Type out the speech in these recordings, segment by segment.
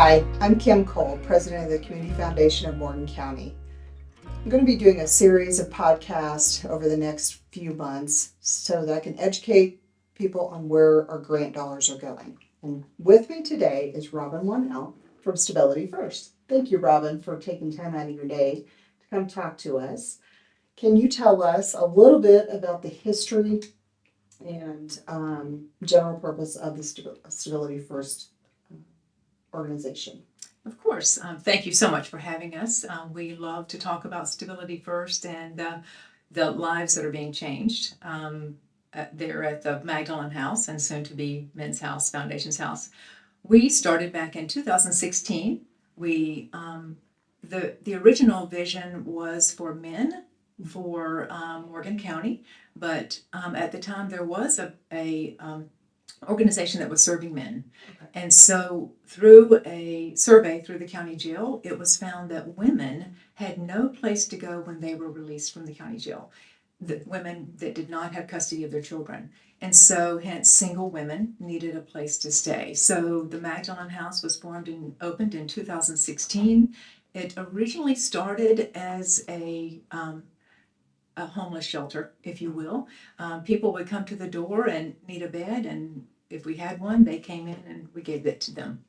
Hi, I'm Kim Cole, President of the Community Foundation of Morgan County. I'm going to be doing a series of podcasts over the next few months so that I can educate people on where our grant dollars are going. And with me today is Robin Wonnell from Stability First. Thank you, Robin, for taking time out of your day to come talk to us. Can you tell us a little bit about the history and general purpose of the Stability First organization? Of course. Thank you so much for having us. We love to talk about Stability First and the lives that are being changed. There at the Magdalene House and soon to be Men's House, Foundation's House. We started back in 2016. The original vision was for men for Morgan County, but at the time there was a organization that was serving men. Okay. And so through a survey through the county jail, it was found that women had no place to go when they were released from the county jail. The women that did not have custody of their children. And so hence single women needed a place to stay. So the Magdalene House was formed and opened in 2016. It originally started as a homeless shelter, if you will. People would come to the door and need a bed, and if we had one, they came in and we gave it to them.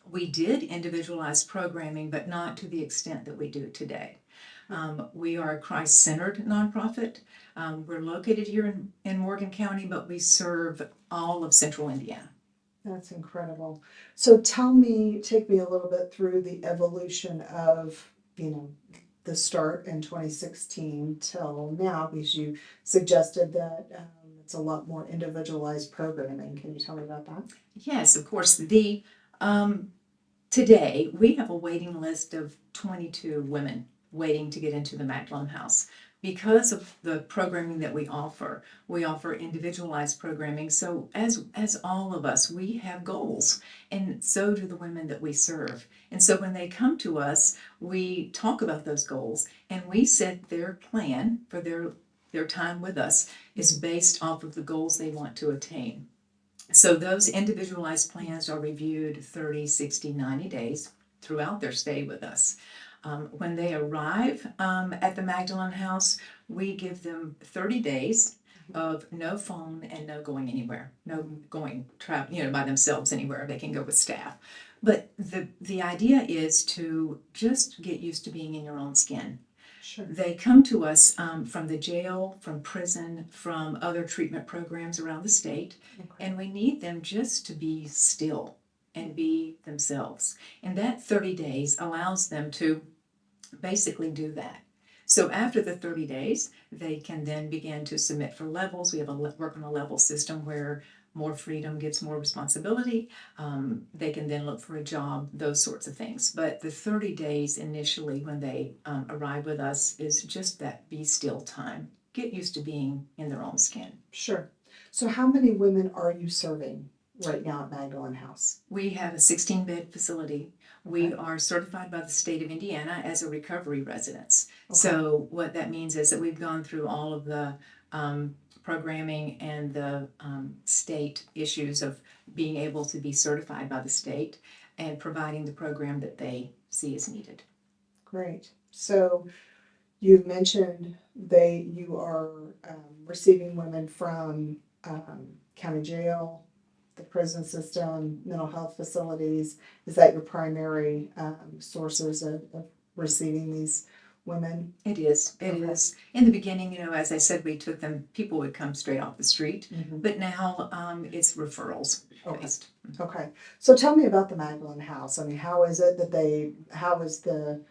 We did individualized programming, but not to the extent that we do today. We are a Christ-centered nonprofit. We're located here in Morgan County, but we serve all of central Indiana. That's incredible. So take me a little bit through the evolution of, the start in 2016 till now, because you suggested that it's a lot more individualized programming. Can you tell me about that? Yes, of course. Today we have a waiting list of 22 women waiting to get into the Magdalene House. Because of the programming that we offer individualized programming. So as all of us, we have goals, and so do the women that we serve. And so when they come to us, we talk about those goals, and we set their plan for their time with us is based off of the goals they want to attain. So those individualized plans are reviewed 30, 60, 90 days throughout their stay with us. When they arrive at the Magdalene House, we give them 30 days of no phone and no going anywhere, no going by themselves anywhere. They can go with staff. But the idea is to just get used to being in your own skin. Sure. They come to us from the jail, from prison, from other treatment programs around the state, okay. And we need them just to be still and be themselves. And that 30 days allows them to basically do that. So after the 30 days, they can then begin to submit for levels. We have work on a level system where more freedom gives more responsibility. They can then look for a job, those sorts of things. But the 30 days initially when they arrive with us is just that be still time. Get used to being in their own skin. Sure. So how many women are you serving right now at Magdalene House? We have a 16-bed facility. We are certified by the state of Indiana as a recovery residence. Okay. So what that means is that we've gone through all of the programming and the state issues of being able to be certified by the state and providing the program that they see as needed. Great. So you've mentioned you are receiving women from county jail, the prison system, mental health facilities. Is that your primary sources of receiving these women? It is. It is. In the beginning, as I said, people would come straight off the street, but now it's referrals based. Okay. So tell me about the Magdalene House. I mean, how is the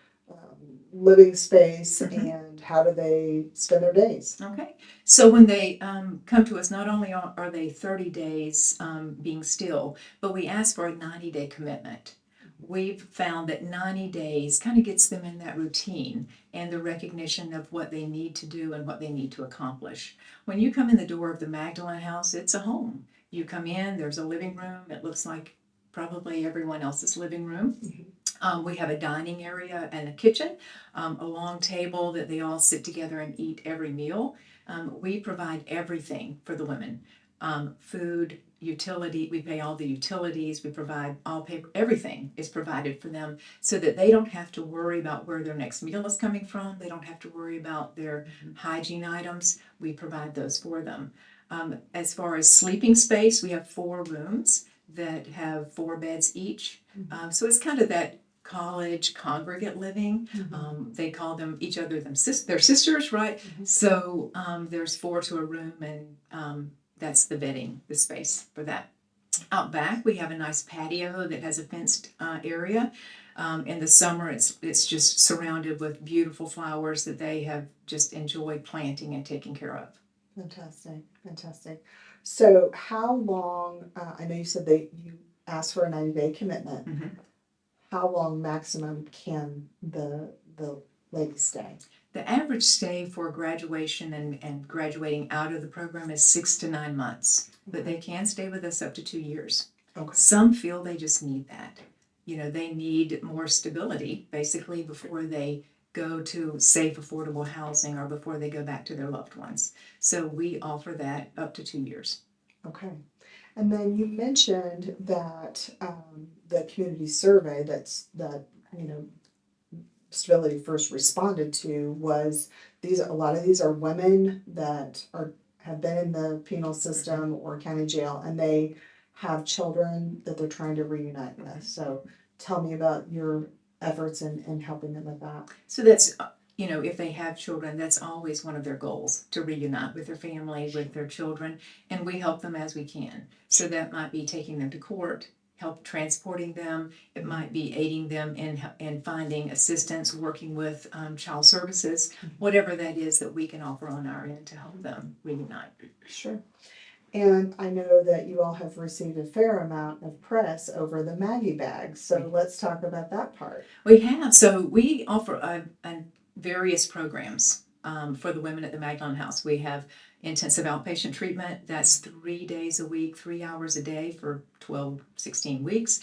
living space and how do they spend their days? Okay. So when they come to us, not only are they 30 days being still, but we ask for a 90-day commitment. We've found that 90 days kind of gets them in that routine and the recognition of what they need to do and what they need to accomplish. When you come in the door of the Magdalene House, it's a home. You come in, there's a living room. It looks like probably everyone else's living room. We have a dining area and a kitchen, a long table that they all sit together and eat every meal. We provide everything for the women. food, utility, we pay all the utilities, we provide all paper, everything is provided for them so that they don't have to worry about where their next meal is coming from. They don't have to worry about their hygiene items. We provide those for them. As far as sleeping space, we have 4 rooms that have 4 beds each. So it's kind of that college congregate living. They call them each other their sisters, right? So there's 4 to a room, and that's the bedding, the space for that. Out back, we have a nice patio that has a fenced area. In the summer, it's just surrounded with beautiful flowers that they have just enjoyed planting and taking care of. Fantastic, fantastic. So how long, I know you said that you asked for a 90-day commitment. How long maximum can the ladies stay? The average stay for graduation and graduating out of the program is 6 to 9 months, but they can stay with us up to 2 years. Some feel they just need that. They need more stability, basically, before they go to safe, affordable housing or before they go back to their loved ones. So we offer that up to 2 years. Okay. And then you mentioned that the community survey that Stability first responded to was a lot of these are women that have been in the penal system or county jail, and they have children that they're trying to reunite with. So tell me about your efforts in helping them with that. So that's, if they have children, that's always one of their goals, to reunite with their family, with their children, and we help them as we can. So that might be taking them to court, help transporting them. It might be aiding them in finding assistance, working with child services, whatever that is that we can offer on our end to help them reunite. Sure. And I know that you all have received a fair amount of press over the Maggie bags. So let's talk about that part. We have. So we offer various programs for the women at the Magdalene House. We have intensive outpatient treatment. That's 3 days a week, 3 hours a day for 12, 16 weeks.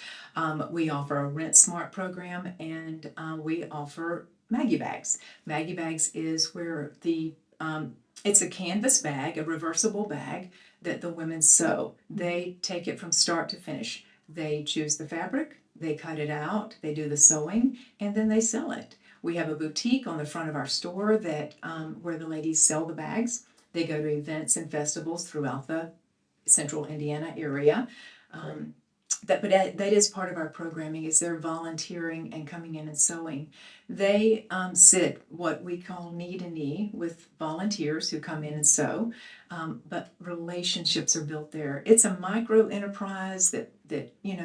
We offer a Rent Smart program, and we offer Maggie bags. Maggie bags is where it's a canvas bag, a reversible bag that the women sew. They take it from start to finish. They choose the fabric, they cut it out, they do the sewing, and then they sell it. We have a boutique on the front of our store that where the ladies sell the bags. They go to events and festivals throughout the central Indiana area. But that is part of our programming, is they're volunteering and coming in and sewing. They sit what we call knee to knee with volunteers who come in and sew, but relationships are built there. It's a micro enterprise that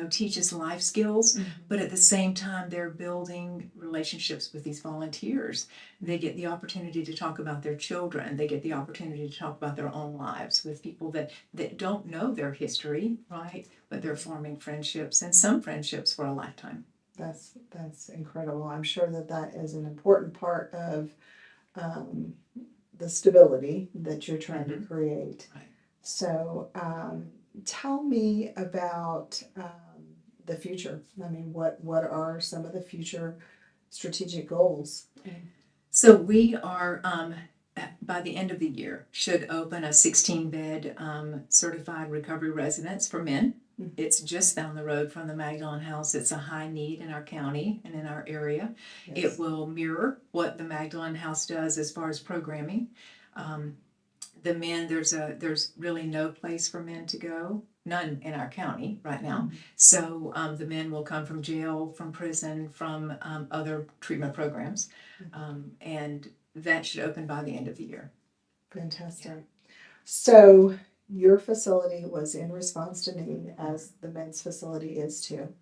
teaches life skills, but at the same time they're building relationships with these volunteers. They get the opportunity to talk about their children. They get the opportunity to talk about their own lives with people that don't know their history, right? But they're forming friendships, and some friendships for a lifetime. That's incredible. I'm sure that is an important part of the stability that you're trying to create. Right. So tell me about the future. I mean, what are some of the future strategic goals? So we are, by the end of the year, should open a 16-bed certified recovery residence for men. It's just down the road from the Magdalene House. It's a high need in our county and in our area. Yes. It will mirror what the Magdalene House does as far as programming. The men, there's really no place for men to go, none in our county right now. So the men will come from jail, from prison, from other treatment programs, and that should open by the end of the year. Fantastic. Yeah. So your facility was in response to need, as the men's facility is too.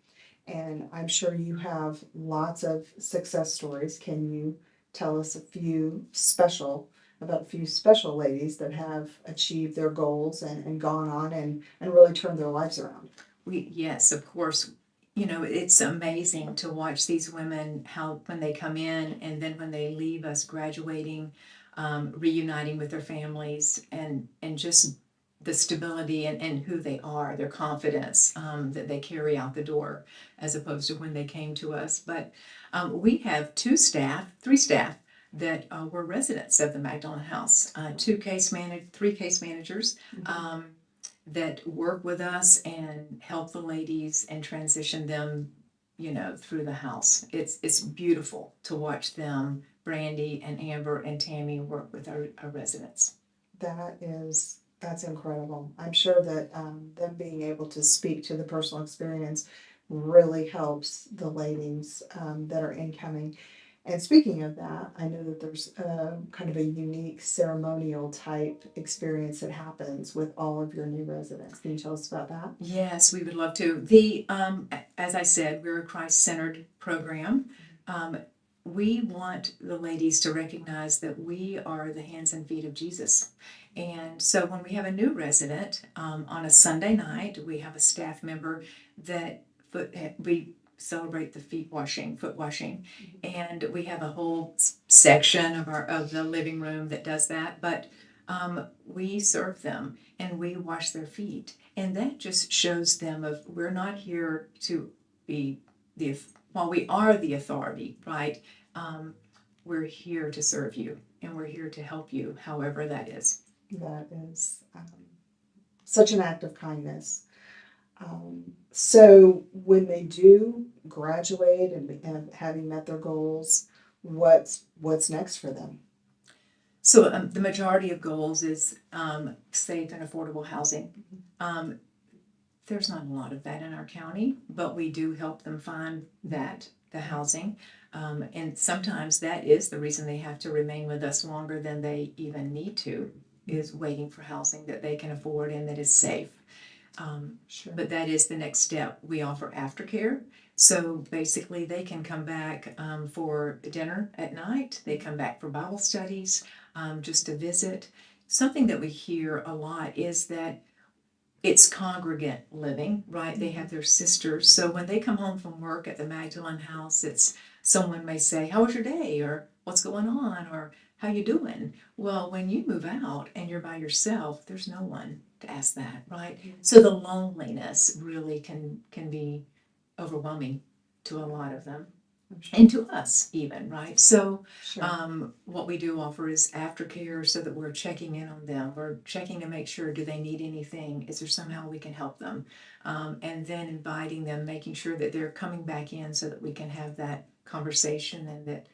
And I'm sure you have lots of success stories. Can you tell us a few special ladies that have achieved their goals and gone on and really turned their lives around? Yes, of course. It's amazing to watch these women, how when they come in and then when they leave us graduating, reuniting with their families, and just the stability and who they are, their confidence that they carry out the door, as opposed to when they came to us. But we have three staff that were residents of the Magdalene House, three case managers, that work with us and help the ladies and transition them, through the house. It's beautiful to watch them, Brandy and Amber and Tammy, work with our residents. That's incredible. I'm sure that them being able to speak to the personal experience really helps the ladies that are incoming. And speaking of that, I know that there's kind of a unique ceremonial type experience that happens with all of your new residents. Can you tell us about that? Yes, we would love to. As I said, we're a Christ-centered program. We want the ladies to recognize that we are the hands and feet of Jesus. And so when we have a new resident, on a Sunday night, we have a staff member that we celebrate the foot washing, and we have a whole section of the living room that does that. But we serve them and we wash their feet, and that just shows them we're not here to be while we are the authority, right? We're here to serve you, and we're here to help you, however that is. That is such an act of kindness. So when they do graduate and having met their goals, what's next for them? So the majority of goals is safe and affordable housing. There's not a lot of that in our county, but we do help them find the housing. And sometimes that is the reason they have to remain with us longer than they even need to, is waiting for housing that they can afford and that is safe. Sure. But that is the next step. We offer aftercare. So basically they can come back for dinner at night. They come back for Bible studies, just to visit. Something that we hear a lot is that it's congregant living, right? They have their sisters. So when they come home from work at the Magdalene House, someone may say, "How was your day?" or "What's going on?" or "How you doing?" Well, when you move out and you're by yourself, there's no one to ask that, right? So the loneliness really can be overwhelming to a lot of them, and to us even, right? So Sure. what we do offer is aftercare, so that we're checking in on them. We're checking to make sure, do they need anything? Is there somehow we can help them? And then inviting them, making sure that they're coming back in so that we can have that conversation, and that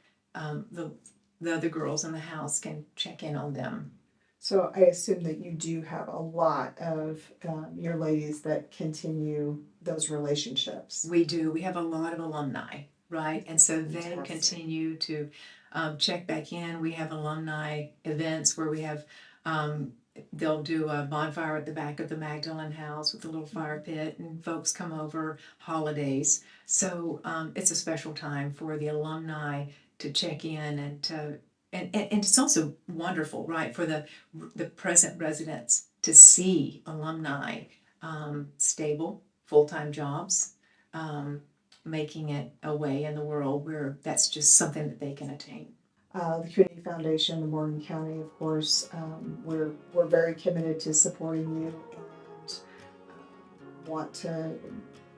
the other girls in the house can check in on them. So I assume that you do have a lot of your ladies that continue those relationships. We do. We have a lot of alumni, right? And so they Fantastic. continue to check back in. We have alumni events where we have, they'll do a bonfire at the back of the Magdalene House with a little fire pit, and folks come over holidays. So it's a special time for the alumni to check in, and it's also wonderful, right, for the present residents to see alumni stable, full-time jobs, making it a way in the world where that's just something that they can attain. The Community Foundation of Morgan County, of course, we're very committed to supporting you, and want to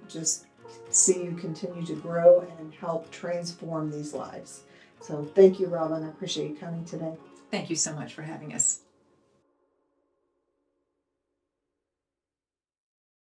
just see you continue to grow and help transform these lives. So thank you, Robin. I appreciate you coming today. Thank you so much for having us.